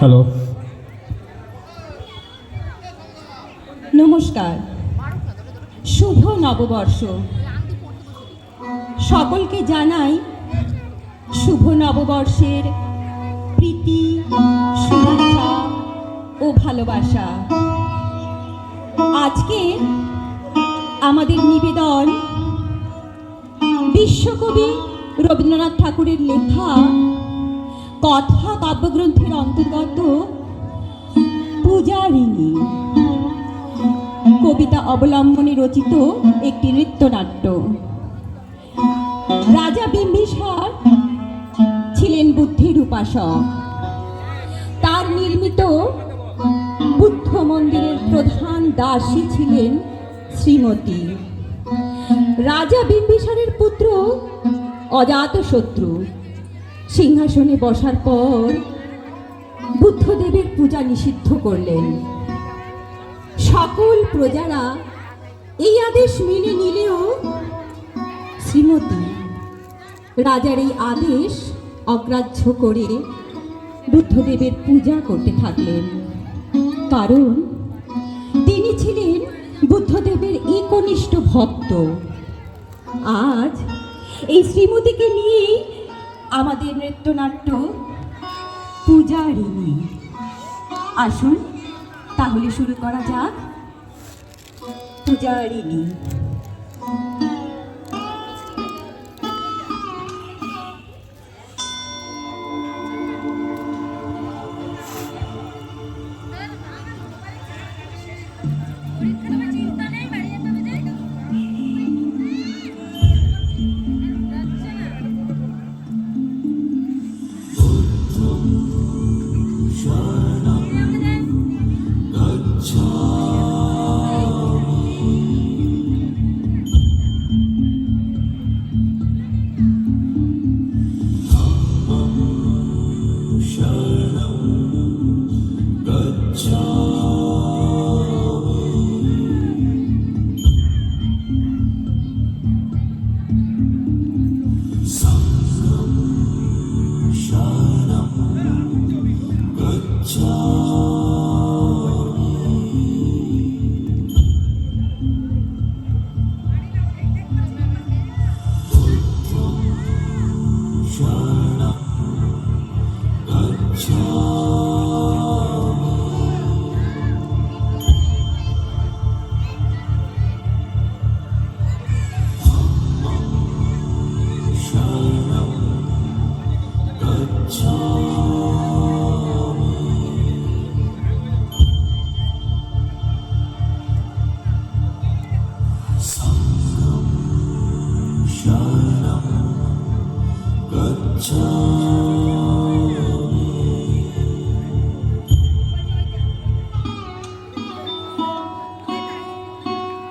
Hello, নমস্কার। শুভ নববর্ষ সকলকে জানাই শুভ নববর্ষের প্রীতি, শুভেচ্ছা ও ভালোবাসা। আজকে আমাদের নিবেদন বিশ্বকবি রবীন্দ্রনাথ ঠাকুরের লেখা কথা কাব্যগ্রন্থের অন্তর্গত পূজারিণী কবিতা অবলম্বনে রচিত একটি নৃত্যনাট্য। রাজা বিম্বিসার ছিলেন বুদ্ধির উপাসক। তার নির্মিত বুদ্ধ মন্দিরের প্রধান দাসী ছিলেন শ্রীমতী। রাজা বিম্বিসারের পুত্র অজাতশত্রু সিংহাসনে বসার পর বুদ্ধদেবের পূজা নিষিদ্ধ করলেন। সকল প্রজারা এই আদেশ মেনে নিলেও শ্রীমতী রাজার এই আদেশ অগ্রাহ্য করে বুদ্ধদেবের পূজা করতে থাকলেন, কারণ তিনি ছিলেন বুদ্ধদেবের একনিষ্ঠ ভক্ত। আজ এই শ্রীমতীকে নিয়েই আমাদের নৃত্যনাট্য পূজারিণী। আসুন তাহলে শুরু করা যাক পূজারিণী।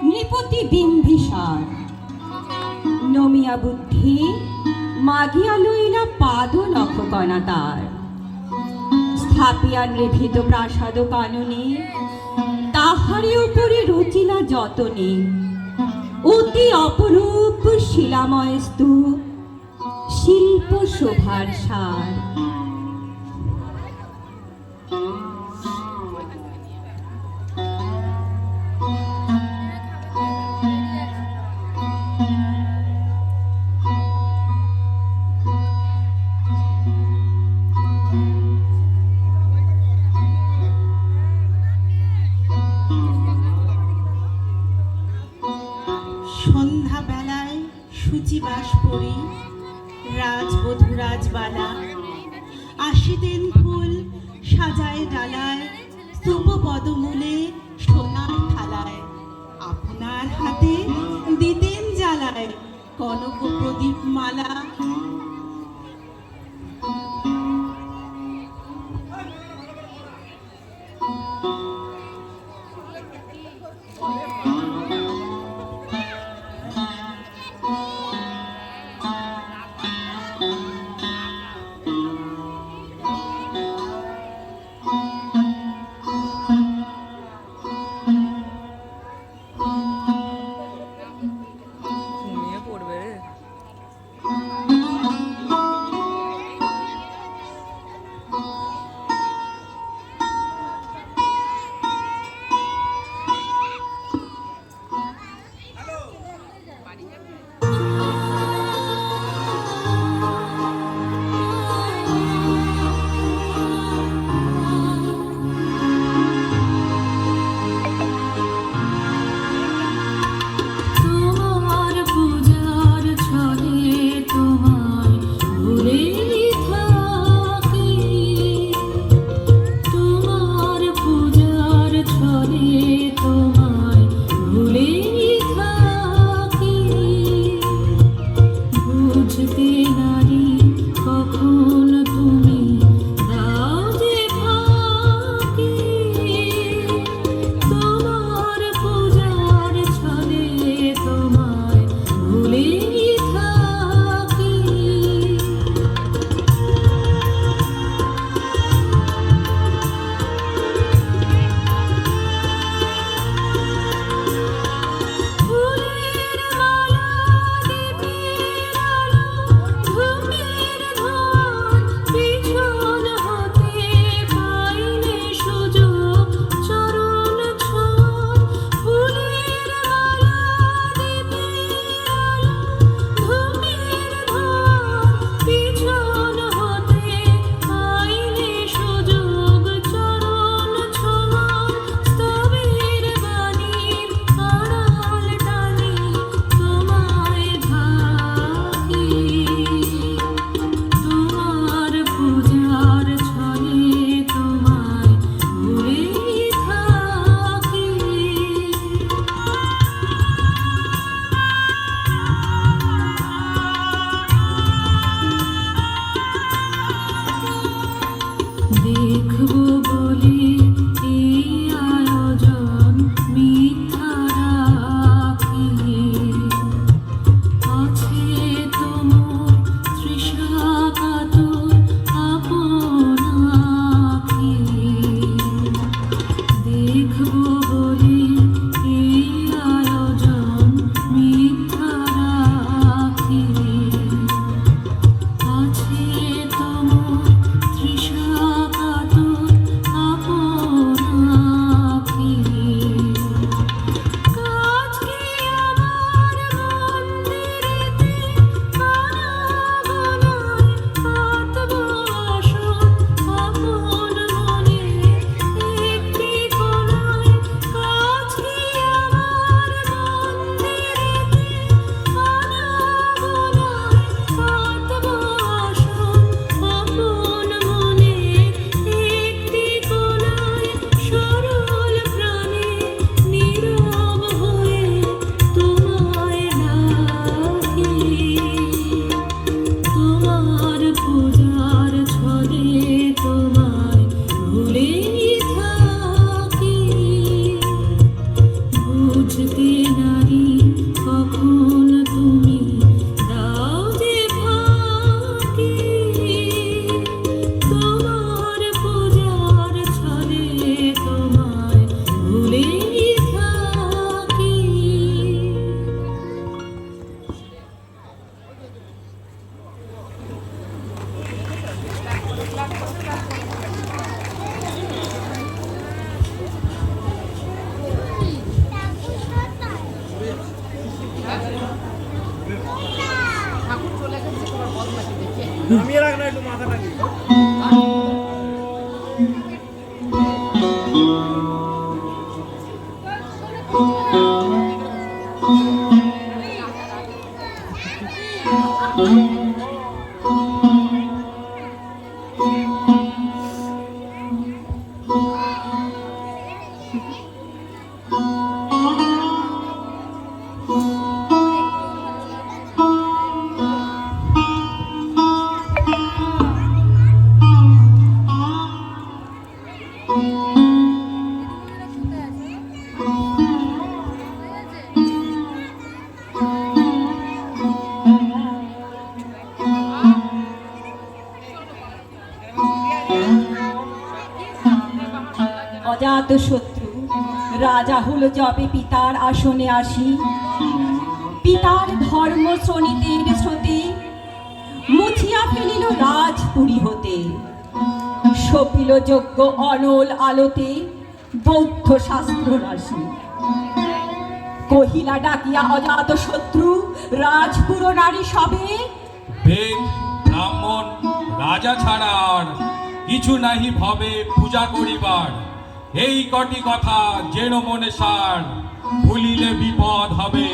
নৃপতি বিম্বিসার নমিয়া বুদ্ধি মাগিয়া লইলা পাদ নখকণা তার, স্থাপিয়া নিভৃত প্রাসাদ কাননে তাহারে উপরে রচিলা যতনে অতি অপরূপ শিলাময় স্তূপ শিল্প শোভার সার। সন্ধ্যাবেলায় সূচিবাস পরি রাজবধূ রাজবালা আসিতেন ফুল সাজায় ডালায় স্তূপ পদমূলে সোনার থালায়, আপনার হাতে দিতেন জ্বালায় কনক প্রদীপ মালা। অজাত শত্রু রাজা হলো যবে পিতার আসনে আসি, পিতার ধর্ম শ্রণীতের স্রোতে মুছিয়া ফেলিল রাজপুরী হতে, সপিল যজ্ঞ অনল আলোতে বৌদ্ধ শাস্ত্র রাশি। কহিলা ডাকিয়া অজাত শত্রু রাজপুর নারী সবে, বেদ ব্রাহ্মণ রাজা ছাড়া আর কিছু নাহি ভবে পূজা করিবার, এই কটি কথা যেন মনে সার, ভুলিলে বিপদ হবে।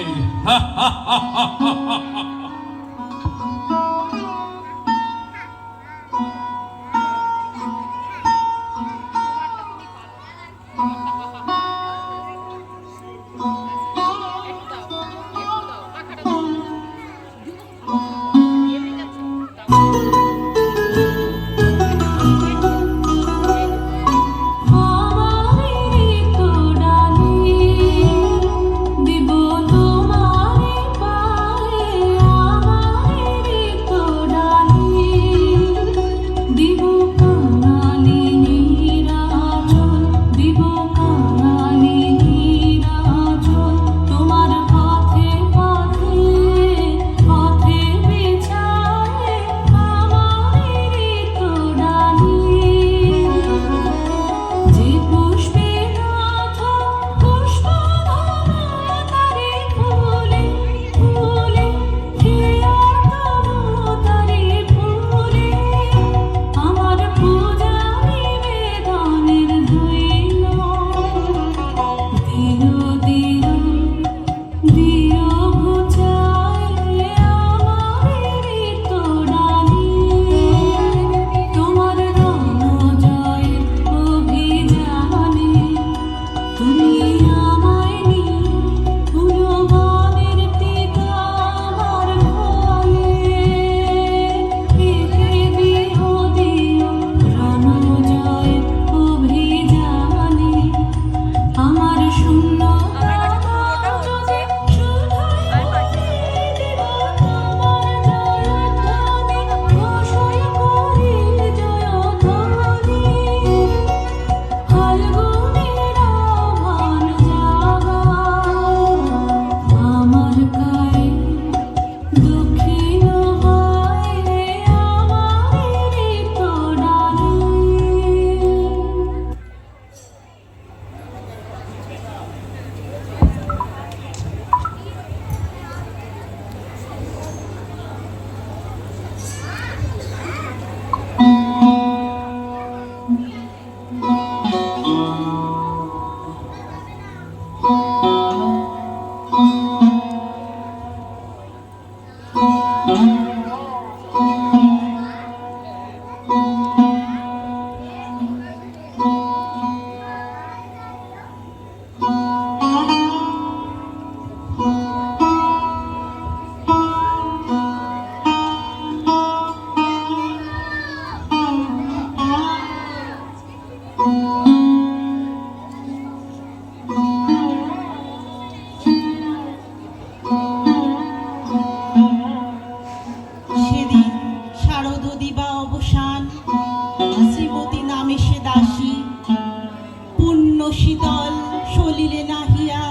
শীতল সলিলে নাহিয়া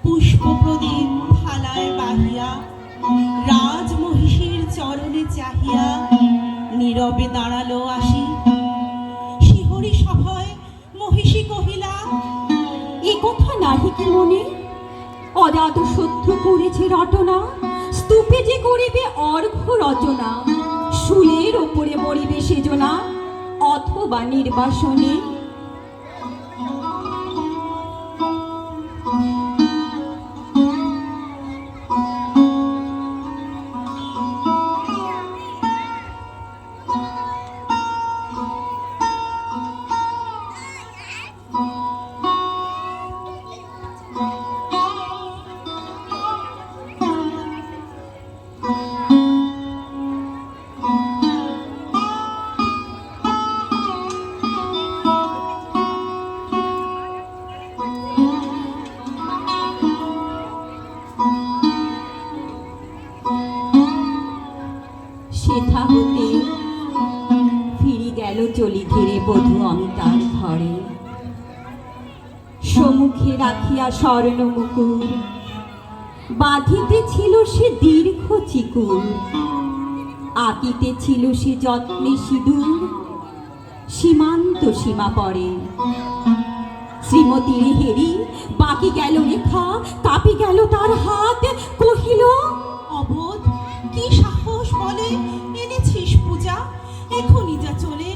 পুষ্প প্রদীপ ফালায় বাহিয়া রাজ মহিষীর চরণে চাহিয়া নীরবে দাঁড়ালো আসি। শিহরি সভয় মহিষী কহিলা, এ কথা নাহি কি মনে? অজাত শত্রু করেছে রটনা, স্তূপে যে করিবে অর্ঘ্য রচনা। শুনে মরিবে সেজনা অথবা নির্বাসনে। সেথা হতে ফিরে গেল চলি ধীরে বধূ অমিতার ঘরে। সম্মুখে রাখিয়া স্বর্ণ মুকুর বাঁধিতে ছিল সে দীর্ঘ চিকুর, আঁকিতে ছিল সে যত্নে সিঁদুর সীমান্ত সীমা পরে। শ্রীমতীর হেরি বাকি গেল রেখা, কাঁপি গেল তার হাত, কহিল অবোধ কি সাহস বলে এনেছিস পূজা, এখনই যা চলে,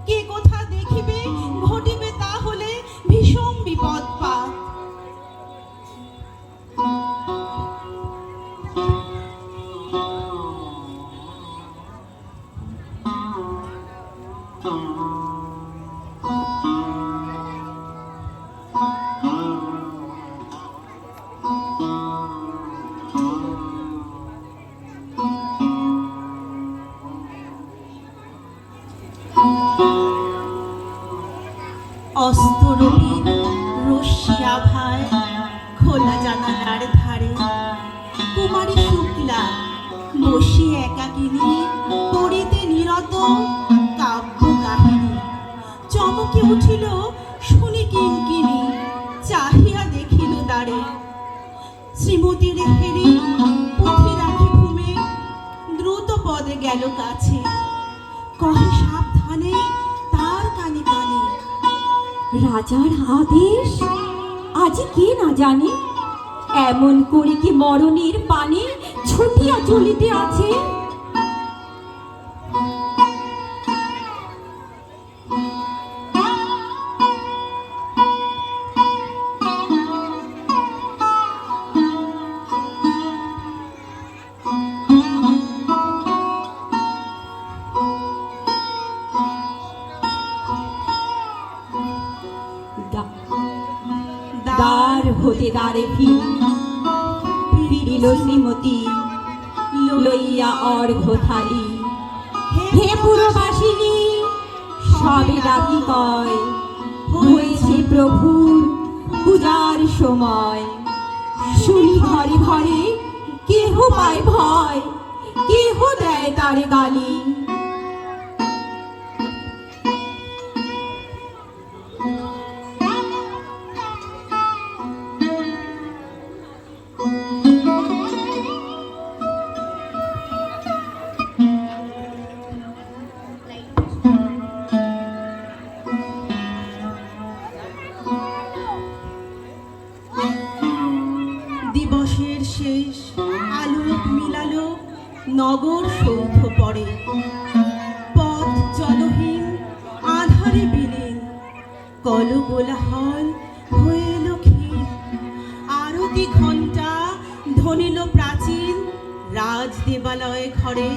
কে কোথা দেখিবে ঘটিবে তাহলে ভীষণ বিপদ পাত। অস্তরবীর রশ্মি আভায় খোলা জানালার ধারে কুমারী শুক্লা বসে একাকিনী পড়িতে নিরত কাব্য কাহিনী। চমকে উঠিল শুনি কিঙ্কিনী, চাহিয়া দেখিল দ্বারে। শ্রীমতীর হেরি পুঁথি রাখি ঘুমে দ্রুত পদে গেল কাছে, কহে সাবধানে তার কানে কানে। রাজার আদেশ আজি কে না জানে, এমন করে কি মরণের পানে ছুটিয়া চলিতে আছে। দ্বার হতে দ্বারে ফিরিল শ্রীমতী লইয়া অর্ঘ্য থালি। হে পুরবাসিনী সবে ডাকি কয়, হয়েছে প্রভুর পূজার সময়। শুনি ঘরে ঘরে কেহ পায় ভয়, কেহ দেয় তারে গালি। দিবসের শেষ আলোক মিলালো নগর সৌধ পড়ে, পথ জলহীন আধারে বিলীন, কল কোলাহল হয়ে এলো ক্ষীণ। আরতি ঘণ্টা ধ্বনিল প্রাচীন রাজ দেবালয় ঘরে।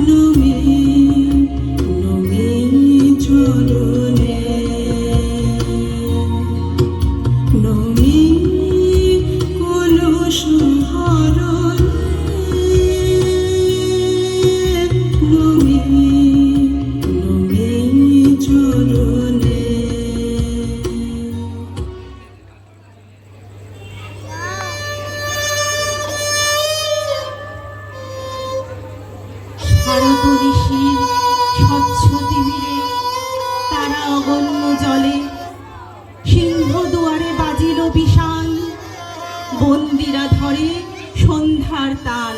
নমি নমি চরণে নমি কলুষ নমি নমি চরণে। শারদঋষির স্বচ্ছ তিমিরে তারা অগণ্য জলে সিংহ দুয়ারে বাজিল বিশাল, বন্দিরা ধরে সন্ধ্যার তাল।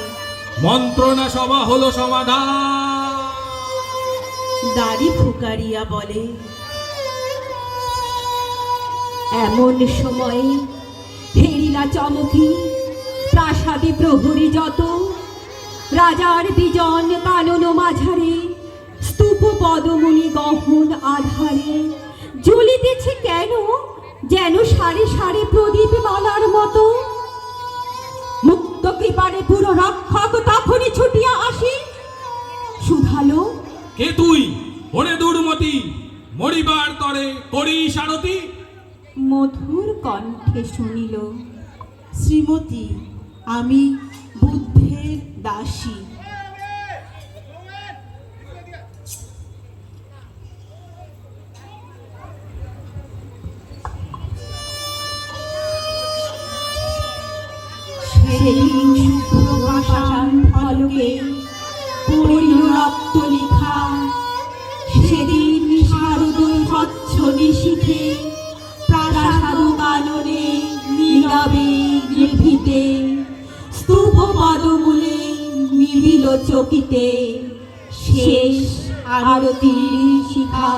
মন্ত্রণা সভা হলো সমাধান। দাড়ি ফুকারিয়া বলে এমন সময়ে ফেরিলা চমকি প্রাসাদে প্রহরী যত, রাজার বিজন কানন মাঝারে স্তূপ পদমণি গহন আধারে জ্বলিতেছে কেন যেন সারি সারি প্রদীপ মালার মতো। মুক্ত কৃপারে পুরো রক্ষক তখনই ছুটিয়া আসি শুধালো, কে তুই ওরে দুর্মতি, মরিবার তরে করি সারথি? মধুর কণ্ঠে শুনিল, শ্রীমতী আমি বুদ্ধের দাসী। সেদিন শুভ্রপাষাণ ফলকে পড়িল রক্ত লিখা, সেদিন শারদ স্বচ্ছ নিশীথে প্রাসাদ কাননে নীরবে নিভিতে স্তূপ পদমূলে নিবিল চকিতে শেষ আরতির শিখা।